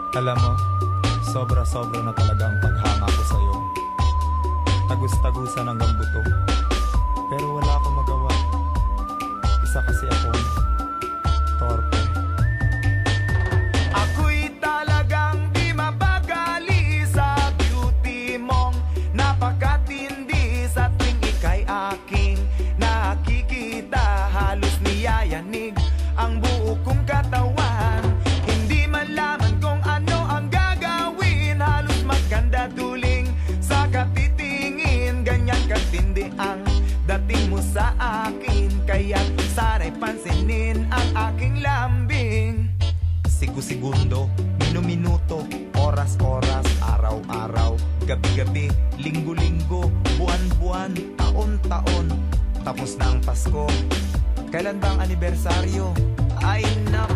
Alam mo, sobra-sobra na talaga ang paghanga ko sa'yo. Tagus-tagusan hanggang buto. Pero wala akong magawa. Isa kasi akong torpe. Ako'y talagang di mabagali sa beauty mong napakatindi. Sa tuwing ika'y aking nakikita, halos niyayanig ang buo kong katawan. Hindi malaman kung ano ang gagawin, halos maganda duling sa katitingin. Ganyan katindi ang dating mo sa akin, kaya sana'y pansinin ang aking lambing. Sigu-segundo, minu-minuto, oras-oras, araw-araw, gabi-gabi, linggo-linggo, buwan-buwan, taon-taon. Tapos na ang Pasko, kailan bang anibersaryo? Ay nak,